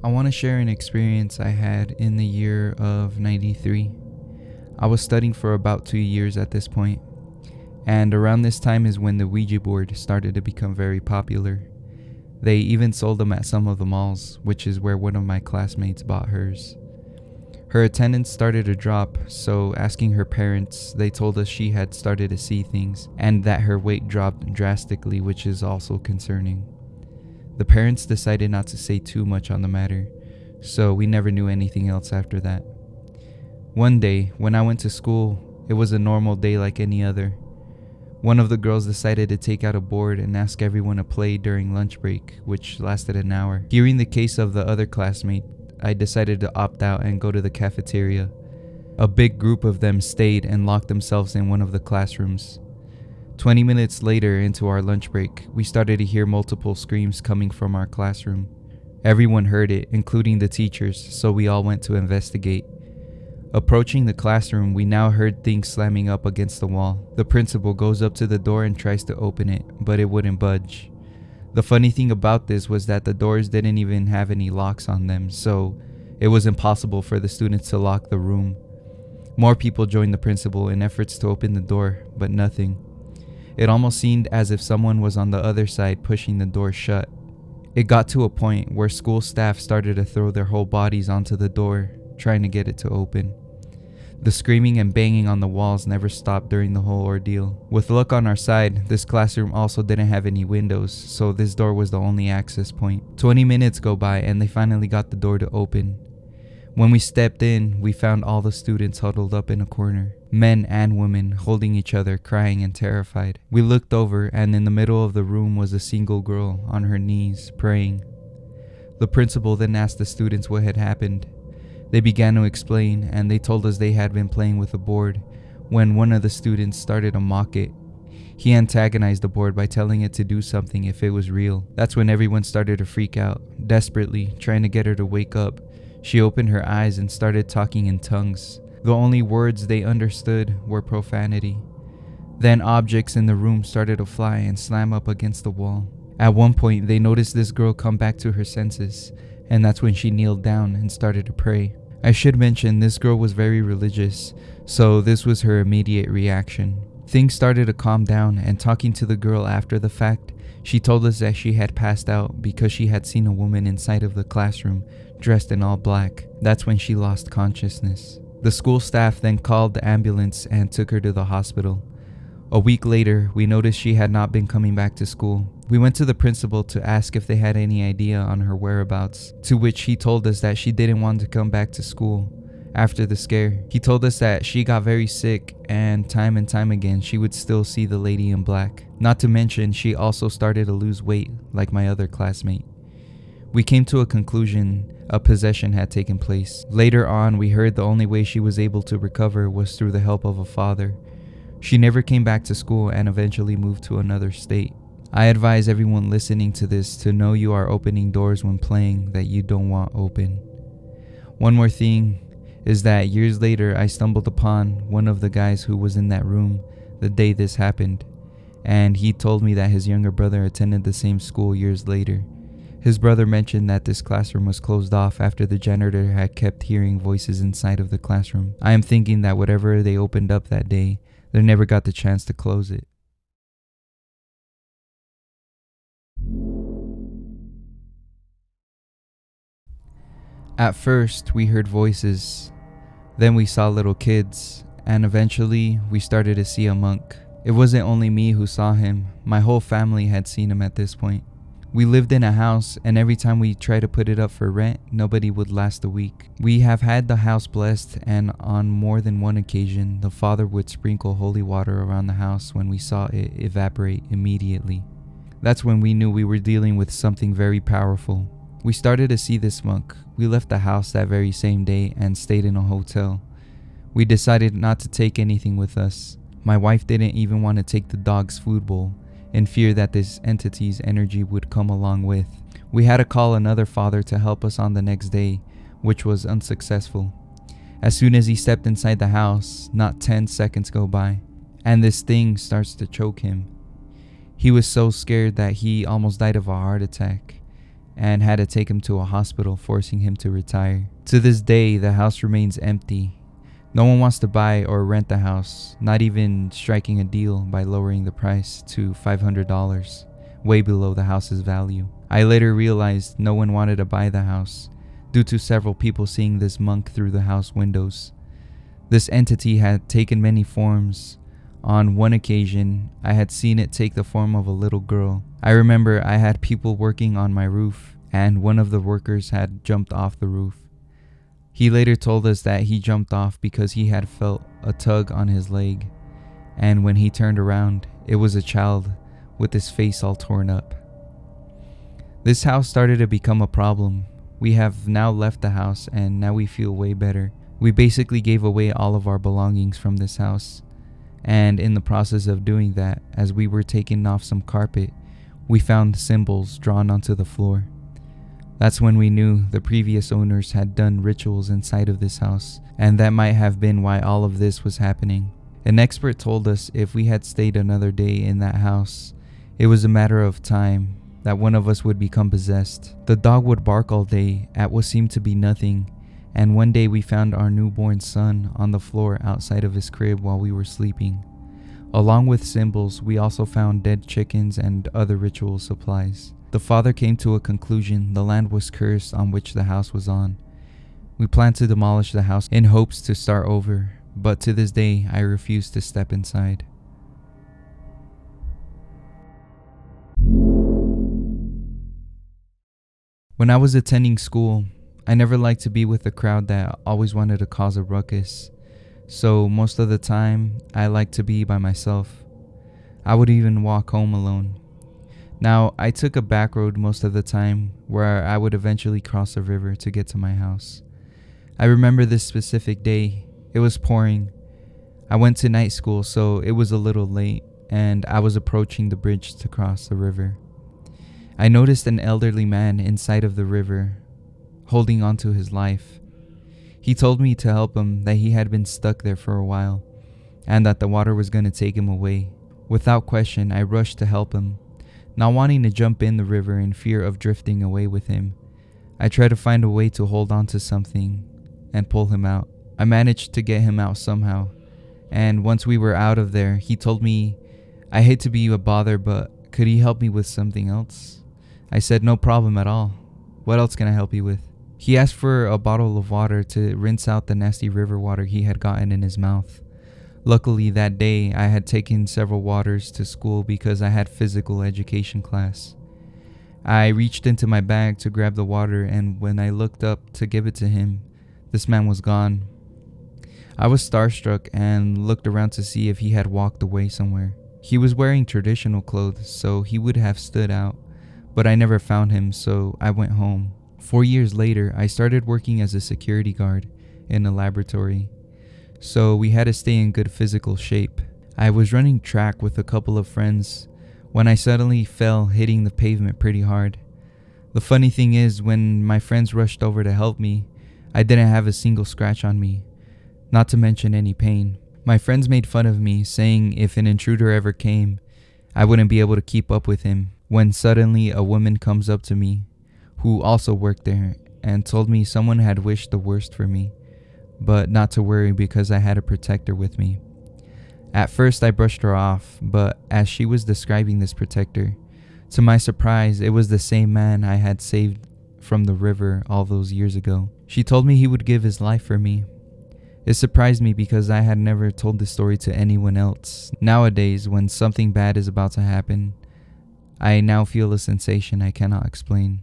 I want to share an experience I had in the year of 93. I was studying for about 2 years at this point, and around this time is when the Ouija board started to become very popular. They even sold them at some of the malls, which is where one of my classmates bought hers. Her attendance started to drop, so asking her parents, they told us she had started to see things and that her weight dropped drastically, which is also concerning. The parents decided not to say too much on the matter, so we never knew anything else after that. One day, when I went to school, it was a normal day like any other. One of the girls decided to take out a board and ask everyone to play during lunch break, which lasted an hour. Hearing the case of the other classmate, I decided to opt out and go to the cafeteria. A big group of them stayed and locked themselves in one of the classrooms. 20 minutes later into our lunch break, we started to hear multiple screams coming from our classroom. Everyone heard it, including the teachers, so we all went to investigate. Approaching the classroom, we now heard things slamming up against the wall. The principal goes up to the door and tries to open it, but it wouldn't budge. The funny thing about this was that the doors didn't even have any locks on them, so it was impossible for the students to lock the room. More people joined the principal in efforts to open the door, but nothing. It almost seemed as if someone was on the other side pushing the door shut. It got to a point where school staff started to throw their whole bodies onto the door, trying to get it to open. The screaming and banging on the walls never stopped during the whole ordeal. With luck on our side, this classroom also didn't have any windows, so this door was the only access point. 20 minutes go by and they finally got the door to open. When we stepped in, we found all the students huddled up in a corner, men and women holding each other, crying and terrified. We looked over and in the middle of the room was a single girl on her knees, praying. The principal then asked the students what had happened. They began to explain, and they told us they had been playing with the board when one of the students started to mock it. He antagonized the board by telling it to do something if it was real. That's when everyone started to freak out, desperately trying to get her to wake up. She opened her eyes and started talking in tongues. The only words they understood were profanity. Then objects in the room started to fly and slam up against the wall. At one point, they noticed this girl come back to her senses, and that's when she kneeled down and started to pray. I should mention this girl was very religious, so this was her immediate reaction. Things started to calm down, and talking to the girl after the fact, she told us that she had passed out because she had seen a woman inside of the classroom dressed in all black. That's when she lost consciousness. The school staff then called the ambulance and took her to the hospital. A week later, we noticed she had not been coming back to school. We went to the principal to ask if they had any idea on her whereabouts, to which he told us that she didn't want to come back to school after the scare. He told us that she got very sick and time again she would still see the lady in black. Not to mention, she also started to lose weight like my other classmate. We came to a conclusion a possession had taken place. Later on, we heard the only way she was able to recover was through the help of a father. She never came back to school and eventually moved to another state. I advise everyone listening to this to know you are opening doors when playing that you don't want open. One more thing is that years later I stumbled upon one of the guys who was in that room the day this happened, and he told me that his younger brother attended the same school years later. His brother mentioned that this classroom was closed off after the janitor had kept hearing voices inside of the classroom. I am thinking that whatever they opened up that day, they never got the chance to close it. At first, we heard voices, then we saw little kids, and eventually we started to see a monk. It wasn't only me who saw him, my whole family had seen him at this point. We lived in a house, and every time we tried to put it up for rent, nobody would last a week. We have had the house blessed, and on more than one occasion, the father would sprinkle holy water around the house when we saw it evaporate immediately. That's when we knew we were dealing with something very powerful. We started to see this monk. We left the house that very same day and stayed in a hotel. We decided not to take anything with us. My wife didn't even want to take the dog's food bowl, in fear that this entity's energy would come along with. We had to call another father to help us on the next day, which was unsuccessful. As soon as he stepped inside the house, not 10 seconds go by, and this thing starts to choke him. He was so scared that he almost died of a heart attack, and had to take him to a hospital, forcing him to retire. To this day, the house remains empty. No one wants to buy or rent the house, not even striking a deal by lowering the price to $500, way below the house's value. I later realized no one wanted to buy the house due to several people seeing this monk through the house windows. This entity had taken many forms. On one occasion, I had seen it take the form of a little girl. I remember I had people working on my roof, and one of the workers had jumped off the roof. He later told us that he jumped off because he had felt a tug on his leg, and when he turned around, it was a child with his face all torn up. This house started to become a problem. We have now left the house, and now we feel way better. We basically gave away all of our belongings from this house, and in the process of doing that, as we were taking off some carpet, we found symbols drawn onto the floor. That's when we knew the previous owners had done rituals inside of this house, and that might have been why all of this was happening. An expert told us if we had stayed another day in that house, it was a matter of time that one of us would become possessed. The dog would bark all day at what seemed to be nothing, and one day we found our newborn son on the floor outside of his crib while we were sleeping. Along with symbols, we also found dead chickens and other ritual supplies. The father came to a conclusion: the land was cursed on which the house was on. We planned to demolish the house in hopes to start over, but to this day I refuse to step inside. When I was attending school, I never liked to be with a crowd that always wanted to cause a ruckus, so most of the time I liked to be by myself. I would even walk home alone. Now, I took a back road most of the time where I would eventually cross a river to get to my house. I remember this specific day. It was pouring. I went to night school, so it was a little late, and I was approaching the bridge to cross the river. I noticed an elderly man inside of the river, holding on to his life. He told me to help him, that he had been stuck there for a while, and that the water was going to take him away. Without question, I rushed to help him. Not wanting to jump in the river in fear of drifting away with him, I tried to find a way to hold on to something and pull him out. I managed to get him out somehow, and once we were out of there, he told me, "I hate to be a bother, but could he help me with something else?" I said, "No problem at all. What else can I help you with?" He asked for a bottle of water to rinse out the nasty river water he had gotten in his mouth. Luckily, that day, I had taken several waters to school because I had physical education class. I reached into my bag to grab the water, and when I looked up to give it to him, this man was gone. I was starstruck and looked around to see if he had walked away somewhere. He was wearing traditional clothes, so he would have stood out, but I never found him, so I went home. 4 years later, I started working as a security guard in a laboratory, so we had to stay in good physical shape. I was running track with a couple of friends when I suddenly fell, hitting the pavement pretty hard. The funny thing is, when my friends rushed over to help me, I didn't have a single scratch on me, not to mention any pain. My friends made fun of me, saying if an intruder ever came, I wouldn't be able to keep up with him, when suddenly a woman comes up to me, who also worked there, and told me someone had wished the worst for me, but not to worry because I had a protector with me. At first I brushed her off, but as she was describing this protector, to my surprise, it was the same man I had saved from the river all those years ago. She told me he would give his life for me. It surprised me because I had never told this story to anyone else. Nowadays, when something bad is about to happen, I now feel a sensation I cannot explain.